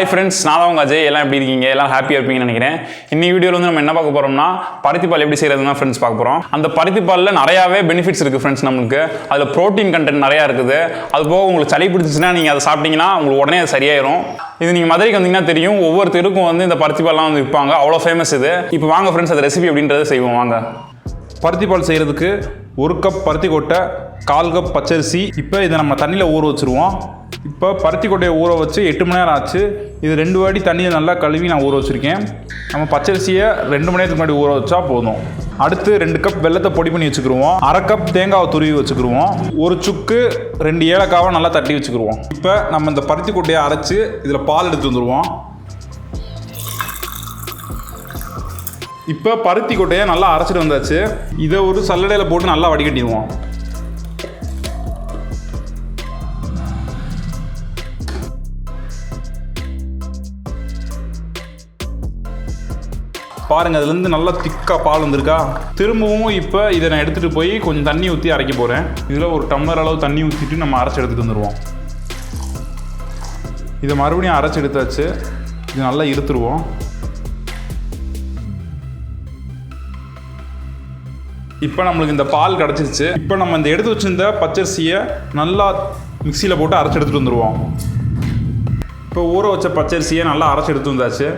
Hi friends, நான் தான் அஜய். எல்லாம் எப்படி இருக்கீங்க? எல்லாம் ஹாப்பியா இருப்பீங்கன்னு நினைக்கிறேன். இன்னைக்கு வீடியோல வந்து நம்ம என்ன பார்க்க போறோம்னா பருத்தி பால் எப்படி செய்யறதுன்னா ஃப்ரெண்ட்ஸ் பார்க்க போறோம். அந்த பருத்தி பால்ல நிறையவே பெனிஃபிட்ஸ் இருக்கு ஃப்ரெண்ட்ஸ் நமக்கு. அதுல புரோட்டீன் கண்டென்ட் நிறைய இருக்குது. அது போக உங்களுக்கு சளி பிடிச்சிச்சுன்னா நீங்க அதை சாப்பிட்டீங்கன்னா உங்களுக்கு உடனே அது சரியாயிரும். இது நீங்க மதுரைக்கு வந்தீங்கன்னா தெரியும், ஒவ்வொரு தெருக்கும் வந்து இந்த பருத்தி பால்லாம் வந்து விற்பாங்க. அவ்வளோ ஃபேமஸ் இது. இப்போ வாங்க ஃப்ரெண்ட்ஸ் அந்த ரெசிபி எப்படின்றத செய்வோம் வாங்க. பருத்தி பால் செய்யறதுக்கு 1 கப் பருத்தி கொட்டை, 1/4 கப் பச்சரிசி. இப்போ இதை நம்ம தண்ணியில் ஊற வச்சுருவோம். இப்போ பருத்தி கொட்டையை ஊற வச்சு 8 மணி நேரம் ஆச்சு. இது 2 வாட்டி தண்ணியை நல்லா கழுவி நான் ஊற வச்சுருக்கேன். நம்ம பச்சரிசியை 2 மணி நேரத்துக்கு முன்னாடி ஊற வச்சா போதும். அடுத்து 2 கப் வெல்லத்தை பொடி பண்ணி வச்சுக்கிடுவோம். 1/2 கப் தேங்காவை துருவி வச்சுக்கிடுவோம். ஒரு சுக்கு 2 ஏலக்காவை நல்லா தட்டி வச்சுக்கிடுவோம். இப்போ நம்ம இந்த பருத்தி கொட்டையை அரைச்சி இதில் பால் எடுத்து வந்துடுவோம். இப்போ பருத்தி கொட்டையை நல்லா அரைச்சிட்டு வந்தாச்சு. இதை ஒரு சல்லடையில் போட்டு நல்லா வடிகட்டிடுவோம். பாருங்க, அதுலேருந்து நல்லா திக்காக பால் வந்திருக்கா. திரும்பவும் இப்போ இதை நான் எடுத்துகிட்டு போய் கொஞ்சம் தண்ணி ஊற்றி அரைக்க போகிறேன். இதில் ஒரு டம்ளர் அளவு தண்ணி ஊற்றிட்டு நம்ம அரைச்சி எடுத்துகிட்டு வந்துடுவோம். இதை மறுபடியும் அரைச்சி எடுத்தாச்சு. இது நல்லா இருத்துருவோம். இப்போ நம்மளுக்கு இந்த பால் கிடச்சிருச்சு. இப்போ நம்ம இந்த எடுத்து வச்சுருந்த பச்சரிசியை நல்லா மிக்சியில் போட்டு அரைச்சி எடுத்துகிட்டு வந்துடுவோம். இப்போ ஊற வச்ச பச்சரிசியை நல்லா அரைச்சி எடுத்து வந்தாச்சு.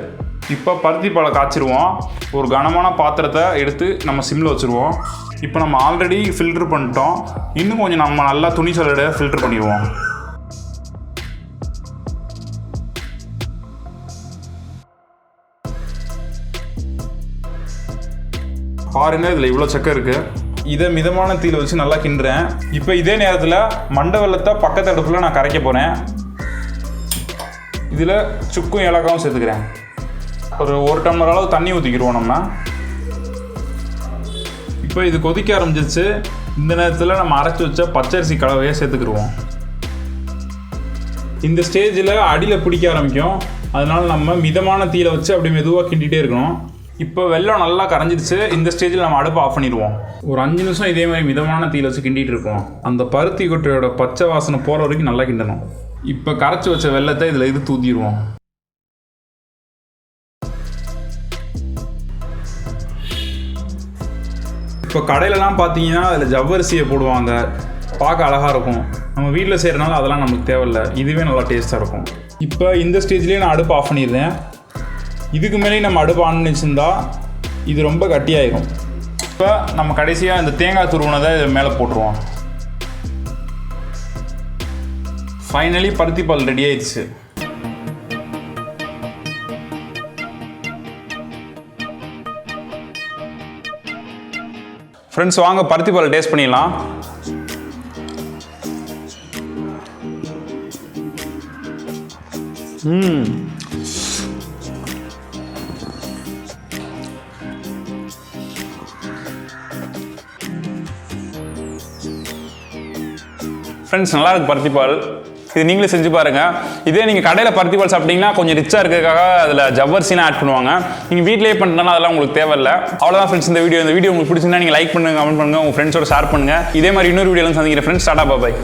இப்போ பருத்தி பாலை காய்ச்சிருவோம். ஒரு கனமான பாத்திரத்தை எடுத்து நம்ம சிம்மில் வச்சுருவோம். இப்போ நம்ம ஆல்ரெடி ஃபில்ட்ரு பண்ணிட்டோம். இன்னும் கொஞ்சம் நம்ம நல்லா துணி சல்லடை ஃபில்ட்ரு பண்ணிடுவோம். பாருங்க, இதில் இவ்வளோ சக்கரை இருக்குது. இதை மிதமான தீயில் வச்சு நல்லா கிண்டுறேன். இப்போ இதே நேரத்தில் மண்டை வெல்லத்தை பக்கத்து அடுப்பில் நான் கரைக்க போகிறேன். இதில் சுக்கும் ஏலக்காவும் சேர்த்துக்கிறேன். ஒரு டம்ளர் அளவு தண்ணி ஊற்றிக்கிடுவோம் நம்ம. இப்போ இது கொதிக்க ஆரம்பிச்சிருச்சு. இந்த நேரத்தில் நம்ம அரைச்சி வச்ச பச்சரிசி கலவையை சேர்த்துக்கிடுவோம். இந்த ஸ்டேஜில் அடியில் பிடிக்க ஆரம்பிக்கும். அதனால் நம்ம மிதமான தீயில் வச்சு அப்படி மெதுவாக கிண்டிகிட்டே இருக்கணும். இப்போ வெல்லம் நல்லா கரைஞ்சிருச்சு. இந்த ஸ்டேஜில் நம்ம அடுப்பை ஆஃப் பண்ணிடுவோம். ஒரு 5 நிமிஷம் இதே மாதிரி மிதமான தீயில் வச்சு கிண்டிகிட்டு இருப்போம். அந்த பருத்தி கொட்டையோட பச்சை வாசனை போகிற வரைக்கும் நல்லா கிண்டணும். இப்போ கரைச்சி வச்ச வெல்லத்தை இதில் இது தூத்திடுவோம். இப்போ கடையிலலாம் பார்த்தீங்கன்னா அதில் ஜவ்வரிசியை போடுவாங்க. பார்க்க அழகாக இருக்கும். நம்ம வீட்டில் செய்கிறனால அதெல்லாம் நமக்கு தேவையில்லை. இதுவே நல்லா டேஸ்ட்டாக இருக்கும். இப்போ இந்த ஸ்டேஜ்லேயே நான் அடுப்பு ஆஃப் பண்ணிடுறேன். இதுக்கு மேலே நம்ம அடுப்பு ஆன் வச்சுருந்தா இது ரொம்ப கட்டியாயிரும். இப்போ நம்ம கடைசியாக இந்த தேங்காய் துருவனதை இது மேலே போட்டுருவோம். ஃபைனலி பருத்தி பால் ரெடி ஆயிடுச்சு. ஃப்ரெண்ட்ஸ் வாங்க பருத்தி பால் டேஸ்ட் பண்ணிடலாம். ஃப்ரெண்ட்ஸ் நல்லா இருக்குது பருத்தி பால். இது நீங்களே செஞ்சு பாருங்கள். இதே நீங்கள் கடையில் பருத்தி பால் சாப்பிட்டீங்கன்னா கொஞ்சம் ரிச்சாக இருக்கிறதுக்காக அதில் ஜவ்வரிசிலாம் ஆட் பண்ணுவாங்க. நீங்கள் வீட்டிலேயே பண்ணுறதுனால அதெல்லாம் உங்களுக்கு தேவையில்லை. அவ்வளோதான் ஃப்ரெண்ட்ஸ் இந்த வீடியோ உங்களுக்கு பிடிச்சிருந்தா நீங்கள் லைக் பண்ணுங்கள், கமெண்ட் பண்ணுங்கள், உங்கள் ஃப்ரெண்ட்ஸோட ஷேர் பண்ணுங்கள். இதே மாதிரி இன்னொரு வீடியோலாம் சந்திக்கிறேன் ஃப்ரெண்ட்ஸ். டாடா பாய்.